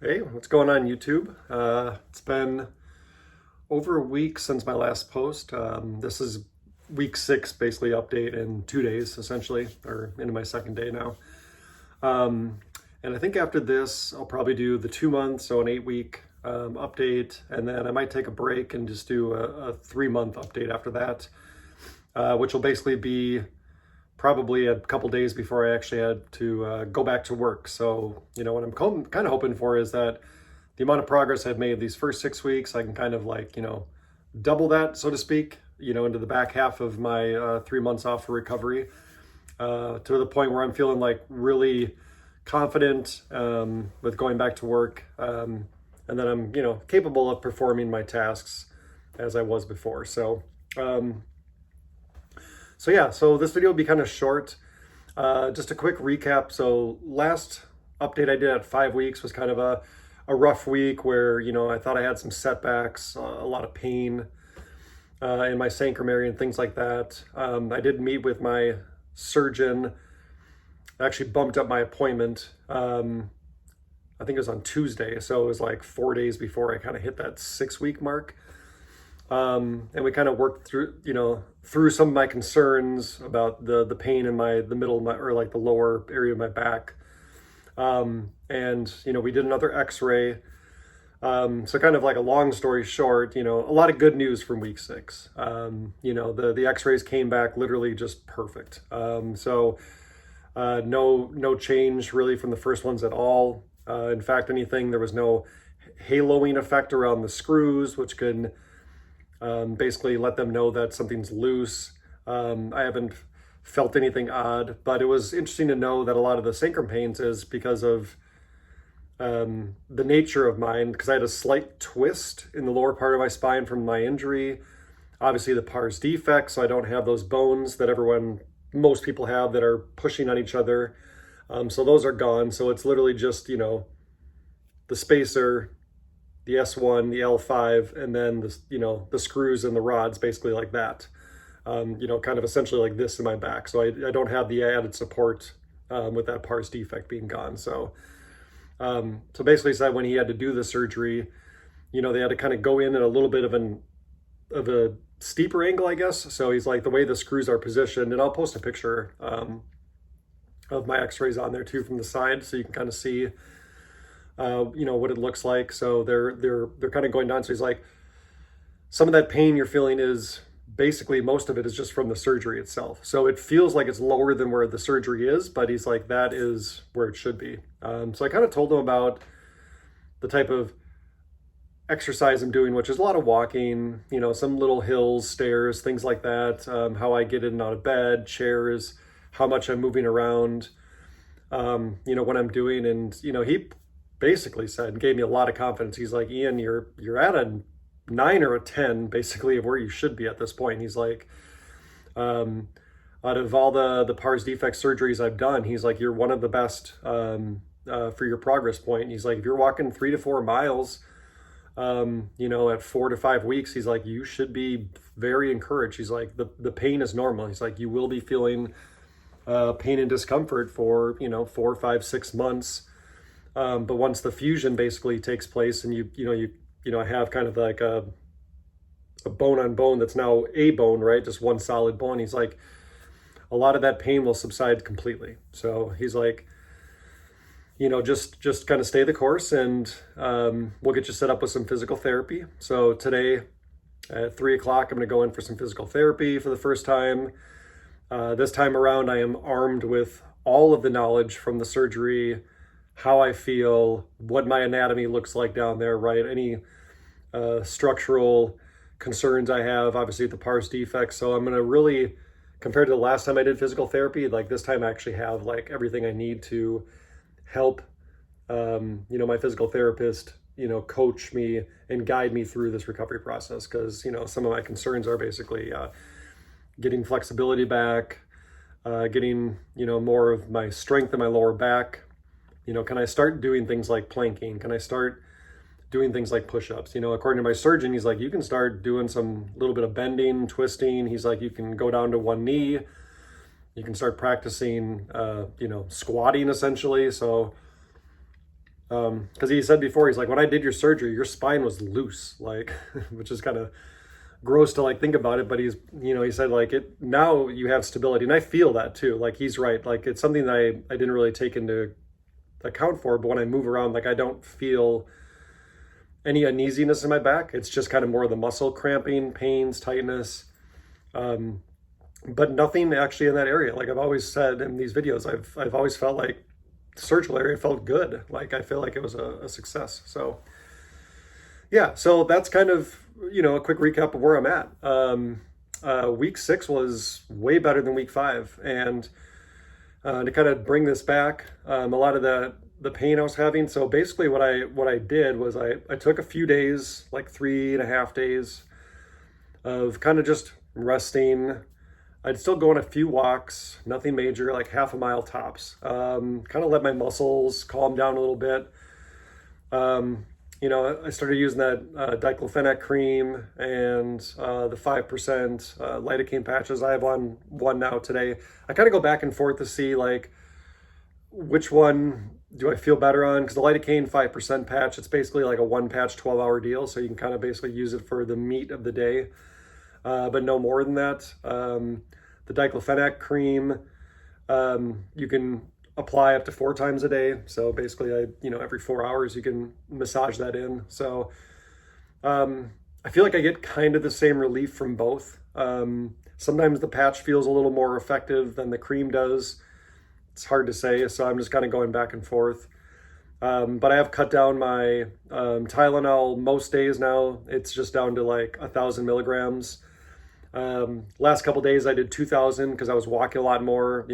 Hey, what's going on YouTube? It's been over a week since my last post. This is week 6, basically update in 2 days, essentially, or into my second day now. Um, and I think after this, I'll probably do the 2 months, so an 8 week update, and then I might take a break and just do a 3 month update after that, which will basically be probably a couple days before I actually had to go back to work. So, what I'm kind of hoping for is that the amount of progress I've made these first 6 weeks, I can kind of double that, so to speak, into the back half of my 3 months off for recovery, to the point where I'm feeling like really confident with going back to work. And then I'm, capable of performing my tasks as I was before. So this video will be kind of short. Just a quick recap. So last update I did at 5 weeks was kind of a rough week where, I thought I had some setbacks, a lot of pain in my sacrum area and things like that. I did meet with my surgeon. I actually bumped up my appointment. I think it was on Tuesday. So it was like 4 days before I kind of hit that 6 week mark. And we kind of worked through some of my concerns about the pain in the middle of or like the lower area of my back. And we did another x-ray. So kind of like a long story short, a lot of good news from week 6. The x-rays came back literally just perfect. No change really from the first ones at all. In fact, there was no haloing effect around the screws, which could basically let them know that something's loose. I haven't felt anything odd, but it was interesting to know that a lot of the sacrum pains is because of the nature of mine, because I had a slight twist in the lower part of my spine from my injury. Obviously the pars defect, so I don't have those bones that most people have that are pushing on each other. So those are gone. So it's literally just, the spacer, the S1, the L5, and then the screws and the rods, basically like that. Kind of essentially like this in my back. So I don't have the added support with that pars defect being gone. So basically said when he had to do the surgery, they had to kind of go in at a little bit of a steeper angle, I guess. So he's like, the way the screws are positioned, and I'll post a picture of my x-rays on there too from the side, so you can kind of see what it looks like. So they're kind of going down. So he's like, some of that pain you're feeling is basically, most of it is just from the surgery itself. So it feels like it's lower than where the surgery is, but he's like, that is where it should be. So I kind of told him about the type of exercise I'm doing, which is a lot of walking, some little hills, stairs, things like that, how I get in and out of bed, chairs, how much I'm moving around, what I'm doing. And, he basically said, gave me a lot of confidence. He's like, Ian, you're at a 9 or a 10, basically, of where you should be at this point. He's like, out of all the pars defect surgeries I've done, he's like, you're one of the best for your progress point. He's like, if you're walking 3 to 4 miles, at 4 to 5 weeks, he's like, you should be very encouraged. He's like, the pain is normal. He's like, you will be feeling pain and discomfort for 4, 5, 6 months. But once the fusion basically takes place and you have kind of like a bone on bone that's now a bone, right? Just one solid bone. He's like, a lot of that pain will subside completely. So he's like, just kind of stay the course, and we'll get you set up with some physical therapy. So today at 3 o'clock, I'm going to go in for some physical therapy for the first time. This time around, I am armed with all of the knowledge from the surgery, how I feel, what my anatomy looks like down there, right? Any structural concerns I have, obviously the pars defects. So I'm going to really, compared to the last time I did physical therapy, like this time I actually have like everything I need to help, my physical therapist, coach me and guide me through this recovery process. Because, some of my concerns are basically getting flexibility back, getting, more of my strength in my lower back. Can I start doing things like planking? Can I start doing things like push-ups? According to my surgeon, he's like, you can start doing some little bit of bending, twisting. He's like, you can go down to one knee. You can start practicing, squatting essentially. So Because he said before, he's like, when I did your surgery, your spine was loose, like, which is kind of gross to like think about it. But he's, he said like it now you have stability, and I feel that too. Like he's right. Like it's something that I didn't really take into account for, but when I move around, like I don't feel any uneasiness in my back. It's just kind of more of the muscle cramping, pains, tightness. But nothing actually in that area. Like I've always said in these videos, I've always felt like the surgical area felt good. Like I feel like it was a success. So yeah, so that's kind of, a quick recap of where I'm at. Week 6 was way better than week 5. And to kind of bring this back, a lot of the pain I was having. So basically what I did was I took a few days, like 3.5 days of kind of just resting. I'd still go on a few walks, nothing major, like half a mile tops. Kind of let my muscles calm down a little bit. I started using that diclofenac cream and the 5% lidocaine patches. I have one now today. I kind of go back and forth to see like which one do I feel better on, because the lidocaine 5% patch, it's basically like a one patch 12-hour deal, so you can kind of basically use it for the meat of the day, but no more than that. The diclofenac cream, you can apply up to 4 times a day. So basically, every 4 hours you can massage that in. So I feel like I get kind of the same relief from both. Sometimes the patch feels a little more effective than the cream does. It's hard to say, so I'm just kind of going back and forth. But I have cut down my Tylenol most days now. It's just down to like 1,000 milligrams. Last couple days I did 2,000 because I was walking a lot more.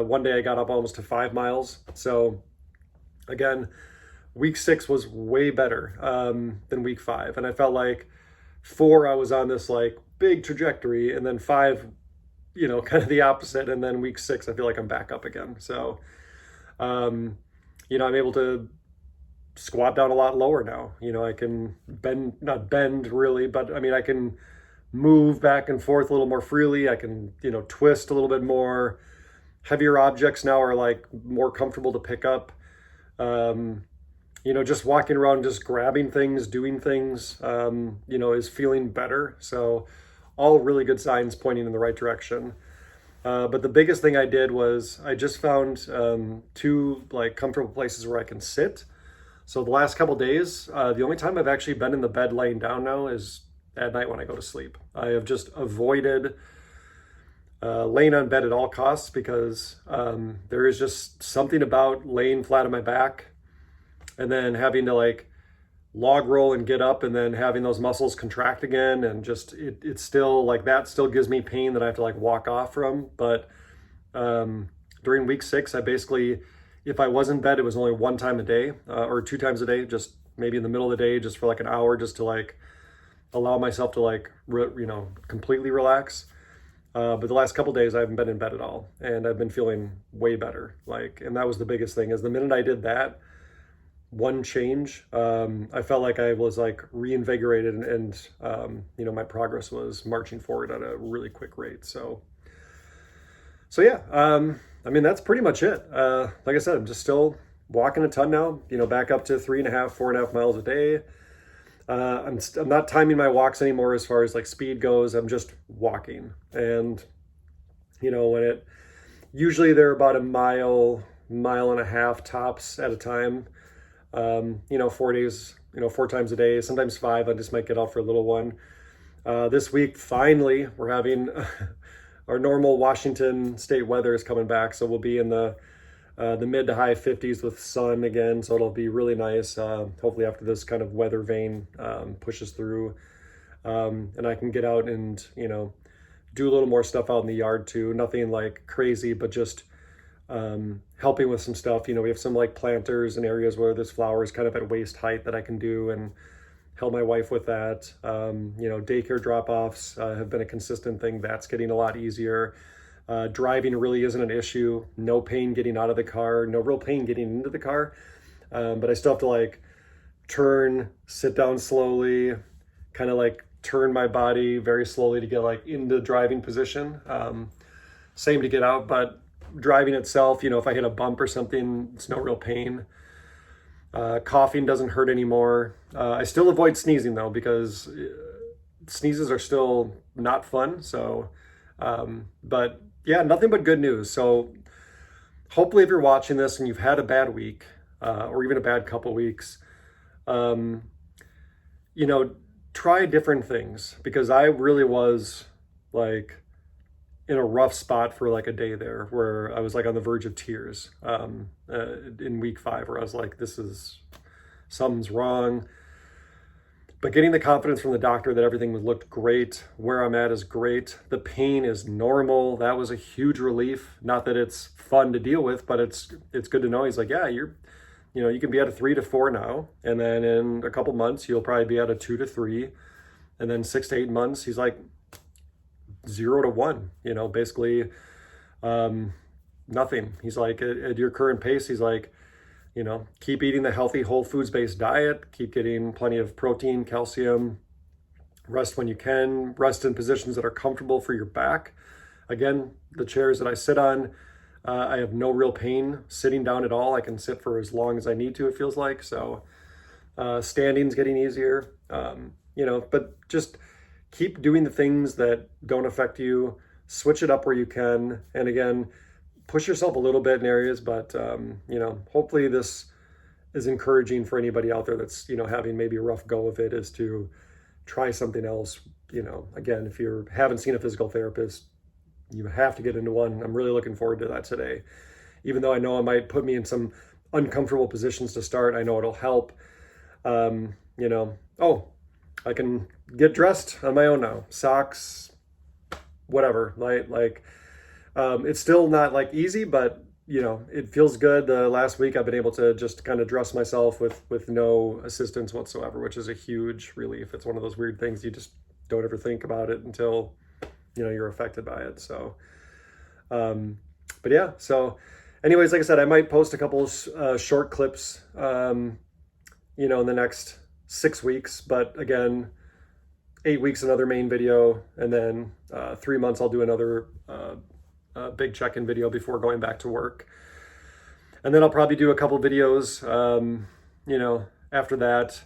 One day I got up almost to 5 miles. So again, week 6 was way better than week 5. And I felt like 4, I was on this like big trajectory, and then 5, kind of the opposite. And then week 6, I feel like I'm back up again. So, I'm able to squat down a lot lower now. I can not bend really, but I mean, I can move back and forth a little more freely. I can, twist a little bit more. Heavier objects now are like more comfortable to pick up. Just walking around, just grabbing things, doing things, is feeling better. So all really good signs pointing in the right direction. But the biggest thing I did was I just found 2 like comfortable places where I can sit. So the last couple days, the only time I've actually been in the bed laying down now is at night when I go to sleep. I have just avoided laying on bed at all costs, because there is just something about laying flat on my back and then having to like log roll and get up, and then having those muscles contract again, and just it's still like that still gives me pain that I have to like walk off from. But during week 6, I basically, if I was in bed, it was only 1 time a day or 2 times a day, just maybe in the middle of the day, just for like an hour, just to like allow myself to like completely relax. But the last couple days I haven't been in bed at all, and I've been feeling way better. And that was the biggest thing, is the minute I did that one change, I felt like I was like reinvigorated, and my progress was marching forward at a really quick rate. So yeah, I mean, that's pretty much it. Like I said, I'm just still walking a ton now, back up to 3.5, 4.5 miles a day. I'm not timing my walks anymore as far as like speed goes. I'm just walking, and when usually they're about a mile and a half tops at a time. 4 days, 4 times a day, sometimes 5. I just might get out for a little one. This week, finally, we're having our normal Washington state weather is coming back, so we'll be in the mid to high 50s with sun again, so it'll be really nice. Hopefully after this kind of weather vane pushes through, and I can get out and do a little more stuff out in the yard too. Nothing like crazy, but just helping with some stuff. We have some like planters and areas where there's flowers kind of at waist height that I can do, and help my wife with that. Daycare drop-offs have been a consistent thing. That's getting a lot easier. Driving really isn't an issue. No pain getting out of the car, no real pain getting into the car. But I still have to like turn, sit down slowly, kind of like turn my body very slowly to get like into driving position. Same to get out, but driving itself, if I hit a bump or something, it's no real pain. Coughing doesn't hurt anymore. I still avoid sneezing though, because sneezes are still not fun. So, but yeah, nothing but good news. So hopefully if you're watching this and you've had a bad week, or even a bad couple weeks, you know, try different things, because I really was like in a rough spot for like a day there where I was like on the verge of tears, in week 5, where I was like, something's wrong. But getting the confidence from the doctor that everything looked great, where I'm at is great, the pain is normal, that was a huge relief. Not that it's fun to deal with, but it's good to know. He's like, yeah, you can be at a 3 to 4 now, and then in a couple months you'll probably be at a 2 to 3, and then 6 to 8 months he's like 0 to 1, basically nothing. He's like, at your current pace, he's like, keep eating the healthy whole foods based diet, keep getting plenty of protein, calcium, rest when you can, rest in positions that are comfortable for your back. Again, the chairs that I sit on, I have no real pain sitting down at all. I can sit for as long as I need to, it feels like. So standing's getting easier, but just keep doing the things that don't affect you, switch it up where you can. And again, push yourself a little bit in areas, but hopefully this is encouraging for anybody out there that's, having maybe a rough go of it, is to try something else. Again, if you haven't seen a physical therapist, you have to get into one. I'm really looking forward to that today. Even though I know it might put me in some uncomfortable positions to start, I know it'll help. I can get dressed on my own now. Socks, whatever. It's still not like easy, but it feels good. The last week I've been able to just kind of dress myself with no assistance whatsoever, which is a huge relief. It's one of those weird things you just don't ever think about it until you're affected by it. So but yeah, so anyways, like I said, I might post a couple short clips in the next 6 weeks, but again, 8 weeks another main video, and then 3 months I'll do another big check-in video before going back to work. And then I'll probably do a couple videos after that,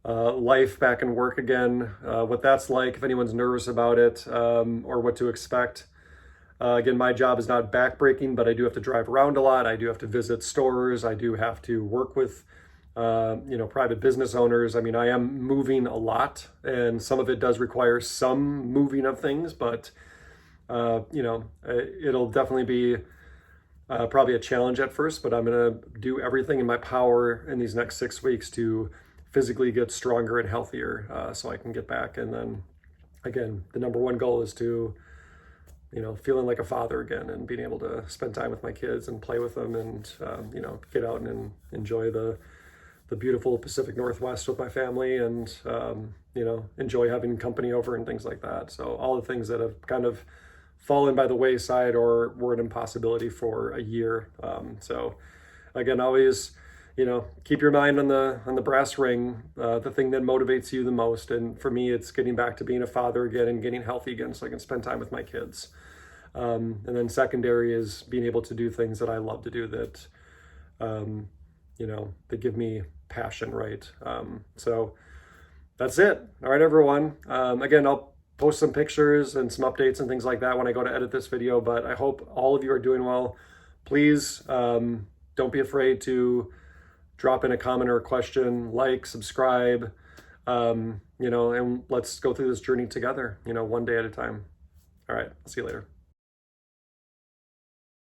life back in work again, what that's like, if anyone's nervous about it, or what to expect. Again, my job is not backbreaking, but I do have to drive around a lot. I do have to visit stores. I do have to work with private business owners. I mean, I am moving a lot, and some of it does require some moving of things, but it'll definitely be probably a challenge at first, but I'm going to do everything in my power in these next 6 weeks to physically get stronger and healthier, so I can get back. And then again, the number one goal is to, feeling like a father again, and being able to spend time with my kids and play with them, and, get out and enjoy the beautiful Pacific Northwest with my family, and, enjoy having company over and things like that. So all the things that have kind of fallen by the wayside or were an impossibility for a year. So again, always, keep your mind on the brass ring, the thing that motivates you the most. And for me, it's getting back to being a father again and getting healthy again so I can spend time with my kids. And then secondary is being able to do things that I love to do, that, that give me passion, right? So that's it. All right, everyone. Again, I'll post some pictures and some updates and things like that when I go to edit this video, but I hope all of you are doing well. Please don't be afraid to drop in a comment or a question, like, subscribe, and let's go through this journey together, one day at a time. All right, I'll see you later.